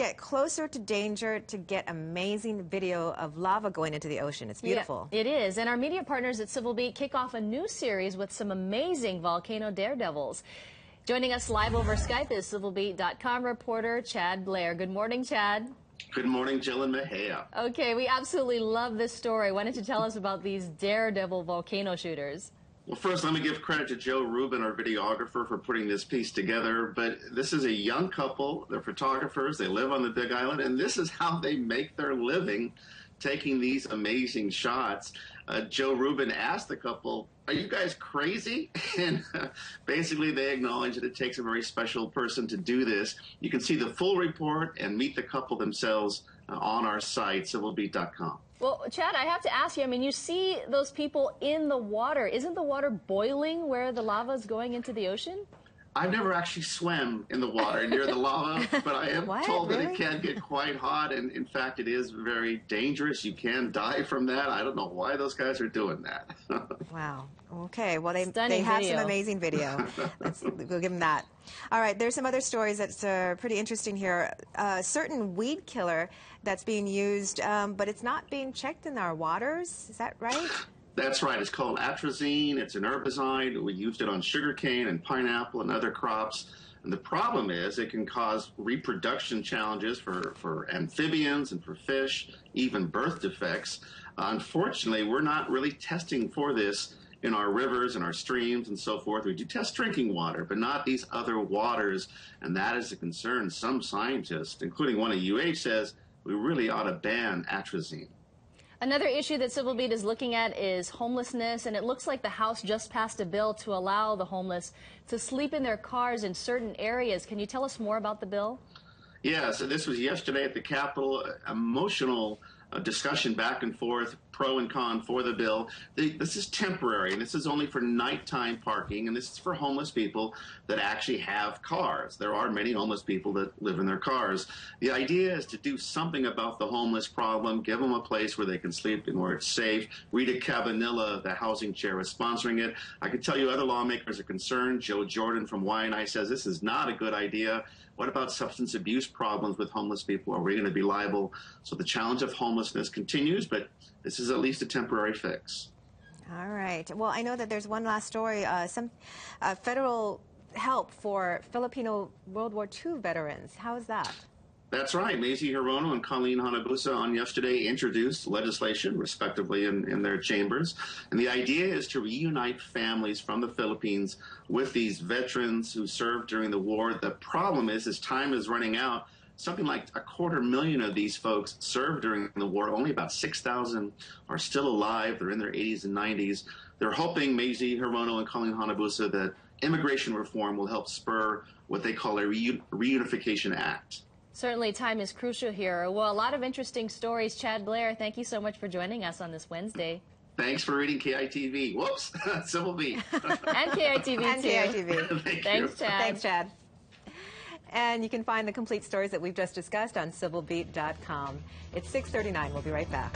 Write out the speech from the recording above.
get closer to danger to get amazing video of lava going into the ocean. It's beautiful. Yeah, it is. And our media partners at Civil Beat kick off a new series with some amazing volcano daredevils. Joining us live over Skype is civilbeat.com reporter Chad Blair. Good morning, Chad. Good morning, Jill and Mahia. Okay, we absolutely love this story. Why don't you tell us about these daredevil volcano shooters? Well, first, let me give credit to Joe Rubin, our videographer, for putting this piece together. But this is a young couple. They're photographers. They live on the Big Island, and this is how they make their living, taking these amazing shots. Joe Rubin asked the couple, "Are you guys crazy?" And basically they acknowledge that it takes a very special person to do this. You can see the full report and meet the couple themselves on our site, civilbeat.com. Well, Chad, I have to ask you, I mean, you see those people in the water. Isn't the water boiling where the lava is going into the ocean? I've never actually swam in the water near the lava, but I am told that it can get quite hot, and in fact, it is very dangerous. You can die from that. I don't know why those guys are doing that. Wow. Okay. Well, they Stunning have video. some amazing video. We'll give them that. All right. There's some other stories that's pretty interesting here. A certain weed killer that's being used, but it's not being checked in our waters. Is that right? That's right. It's called Atrazine. It's an herbicide. We used it on sugarcane and pineapple and other crops. And the problem is it can cause reproduction challenges for amphibians and for fish, even birth defects. Unfortunately, we're not really testing for this in our rivers and our streams and so forth. We do test drinking water, but not these other waters. And that is a concern. Some scientists, including one at UH, says we really ought to ban atrazine. Another issue that Civil Beat is looking at is homelessness, and it looks like the House just passed a bill to allow the homeless to sleep in their cars in certain areas. Can you tell us more about the bill? Yeah, so this was yesterday at the Capitol, emotional discussion back and forth, pro and con for the bill. This is temporary, and this is only for nighttime parking, and this is for homeless people that actually have cars. There are many homeless people that live in their cars. The idea is to do something about the homeless problem, give them a place where they can sleep and where it's safe. Rita Cabanilla, the housing chair, is sponsoring it. I can tell you other lawmakers are concerned. Joe Jordan from WWII says this is not a good idea. What about substance abuse problems with homeless people? Are we going to be liable? So the challenge of homelessness continues, but this is at least a temporary fix. All right. Well, I know that there's one last story, some federal help for Filipino WWII veterans. How is that? That's right. Mazie Hirono and Colleen Hanabusa on yesterday introduced legislation, respectively, in their chambers. And the idea is to reunite families from the Philippines with these veterans who served during the war. The problem is, as time is running out, something like 250,000 of these folks served during the war. Only about 6,000 are still alive. They're in their 80s and 90s. They're hoping, Mazie Hirono and Colleen Hanabusa, that immigration reform will help spur what they call a reunification act. Certainly, time is crucial here. Well, a lot of interesting stories. Chad Blair, thank you so much for joining us on this Wednesday. Thanks for reading KITV. Whoops, Civil Beat. And KITV, And too. KITV. Thanks, Chad. Thanks, Chad. And you can find the complete stories that we've just discussed on civilbeat.com. It's 6:39. We'll be right back.